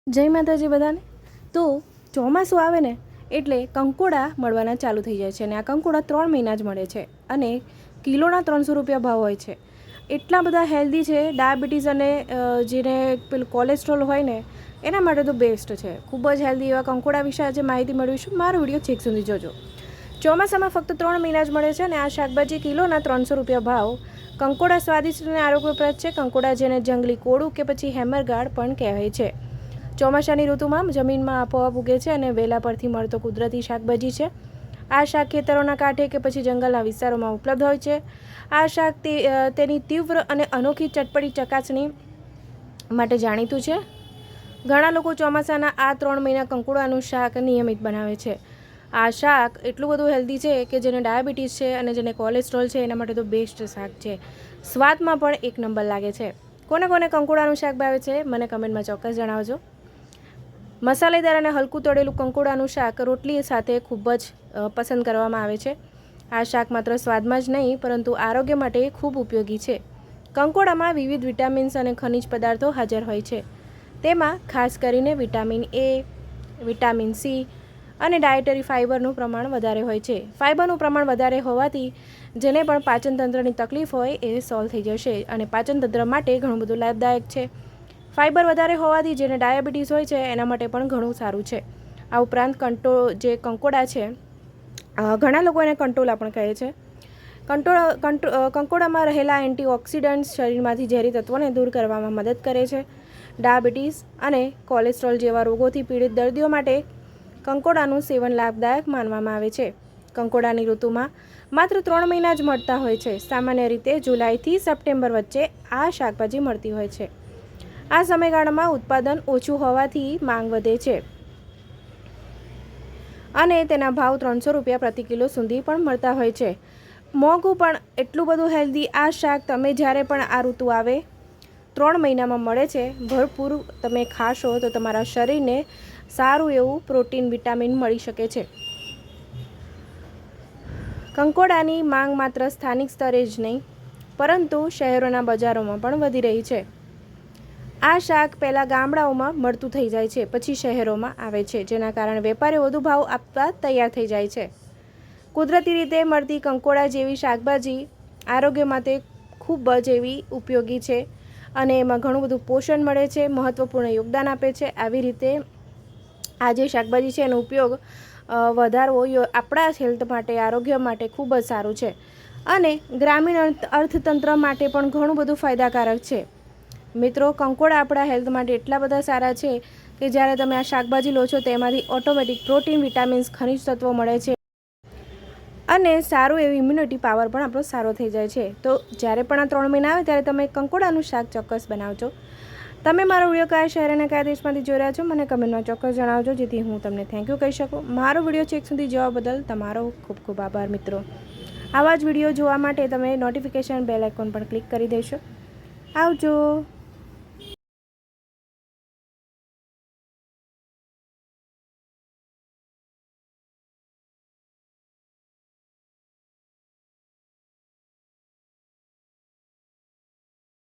જય માતાજી બધાને। તો ચોમાસું આવે ને એટલે કંકોડા મળવાના ચાલુ થઈ જાય છે અને આ કંકોડા 3 મહિના જ મળે છે અને કિલોના 300 રૂપિયા ભાવ હોય છે। એટલા બધા હેલ્ધી છે, ડાયાબિટીસ અને જેને પેલું કોલેસ્ટ્રોલ હોય ને એના માટે તો બેસ્ટ છે। ખૂબ જ હેલ્ધી એવા કંકોડા વિશે આજે માહિતી મેળવીશું। મારો વિડીયો છેક સુધી જોજો। ચોમાસામાં ફક્ત 3 મહિના જ મળે છે અને આ શાકભાજી કિલોના 300 રૂપિયા ભાવ। કંકોડા સ્વાદિષ્ટ અને આરોગ્યપ્રદ છે। કંકોડા જેને જંગલી કોળું કે પછી હેમરગાડ પણ કહેવાય છે। ચોમાસાની ઋતુમાં જમીનમાં આપોઆપ ઉગે છે અને વેલા પરથી મળતો કુદરતી શાકભાજી છે। આ શાક ખેતરોના કાંઠે કે પછી જંગલના વિસ્તારોમાં ઉપલબ્ધ હોય છે। આ શાક તેની તીવ્ર અને અનોખી ચટપટી ચકાસણી માટે જાણીતું છે। ઘણા લોકો ચોમાસાના આ 3 મહિના કંકોડાનું શાક નિયમિત બનાવે છે। આ શાક એટલું બધું હેલ્ધી છે કે જેને ડાયાબિટીસ છે અને જેને કોલેસ્ટ્રોલ છે એના માટે તો બેસ્ટ શાક છે। સ્વાદમાં પણ એક નંબર લાગે છે। કોને કોને કંકોડાનું શાક ભાવે છે મને કમેન્ટમાં ચોક્કસ જણાવજો। મસાલેદાર અને હલકું તળેલું કંકોડાનું શાક રોટલી સાથે ખૂબ જ પસંદ કરવામાં આવે છે। આ શાક માત્ર સ્વાદમાં જ નહીં પરંતુ આરોગ્ય માટે ખૂબ ઉપયોગી છે। કંકોડામાં વિવિધ વિટામિન્સ અને ખનિજ પદાર્થો હાજર હોય છે। તેમાં ખાસ કરીને વિટામિન એ, વિટામિન સી અને ડાયટરી ફાઇબરનું પ્રમાણ વધારે હોય છે। ફાઇબરનું પ્રમાણ વધારે હોવાથી જેને પણ પાચનતંત્રની તકલીફ હોય એ સોલ્વ થઈ જશે અને પાચનતંત્ર માટે ઘણું બધું લાભદાયક છે। ફાઇબર વધારે હોવાથી જેને ડાયાબિટીસ હોય છે એના માટે પણ ઘણું સારું છે। આ ઉપરાંત કંકોડા છે, ઘણા લોકો એને કંટોલા પણ કહે છે। કંકોડામાં રહેલા એન્ટીઓક્સિડન્ટ્સ શરીરમાંથી ઝેરી તત્વોને દૂર કરવામાં મદદ કરે છે। ડાયાબિટીસ અને કોલેસ્ટ્રોલ જેવા રોગોથી પીડિત દર્દીઓ માટે કંકોડાનું સેવન લાભદાયક માનવામાં આવે છે। કંકોડાની ઋતુમાં માત્ર 3 મહિના જ મળતા હોય છે। સામાન્ય રીતે જુલાઈથી સપ્ટેમ્બર વચ્ચે આ શાકભાજી મળતી હોય છે। આ સમયગાળામાં ઉત્પાદન ઓછું હોવાથી માંગ વધે છે અને તેના ભાવ 300 રૂપિયા પ્રતિ કિલો સુધી પણ મળતા હોય છે। મોંઘું પણ એટલું બધું હેલ્ધી આ શાક તમે જ્યારે પણ આ ઋતુ આવે 3 મહિનામાં મળે છે। ભરપૂર તમે ખાશો તો તમારા શરીરને સારું એવું પ્રોટીન વિટામિન મળી શકે છે। કંકોડાની માંગ માત્ર સ્થાનિક સ્તરે જ નહીં પરંતુ શહેરોના બજારોમાં પણ વધી રહી છે। આ શાક પહેલાં ગામડાઓમાં મળતું થઈ જાય છે, પછી શહેરોમાં આવે છે, જેના કારણે વેપારીઓ વધુ ભાવ આપવા તૈયાર થઈ જાય છે। કુદરતી રીતે મળતી કંકોડા જેવી શાકભાજી આરોગ્ય માટે ખૂબ જ એવી ઉપયોગી છે અને એમાં ઘણું બધું પોષણ મળે છે, મહત્ત્વપૂર્ણ યોગદાન આપે છે। આવી રીતે આ જે શાકભાજી છે એનો ઉપયોગ વધારવો આપણા હેલ્થ માટે, આરોગ્ય માટે ખૂબ જ સારું છે અને ગ્રામીણ અર્થતંત્ર માટે પણ ઘણું બધું ફાયદાકારક છે। મિત્રો, કંકોડા આપણા હેલ્થ માટે એટલા બધા સારા છે કે જ્યારે તમે આ શાકભાજી લો છો તેમાંથી ઓટોમેટિક પ્રોટીન, વિટામિન્સ, ખનિજ તત્વો મળે છે અને સારું એવું ઇમ્યુનિટી પાવર પણ આપણો સારો થઈ જાય છે। તો જ્યારે પણ આ 3 મહિના આવે ત્યારે તમે કંકોડાનું શાક ચોક્કસ બનાવજો। તમે મારો વિડીયો કયા શહેર અને કયા દેશમાંથી જોઈ રહ્યા છો મને કમેન્ટમાં ચોક્કસ જણાવજો, જેથી હું તમને થેન્ક યુ કહી શકું। મારો વિડીયો છેક સુધી જોવા બદલ તમારો ખૂબ ખૂબ આભાર મિત્રો। આવા જ વિડીયો જોવા માટે તમે નોટિફિકેશન બેલ આઇકોન પર ક્લિક કરી દેશો। આવજો।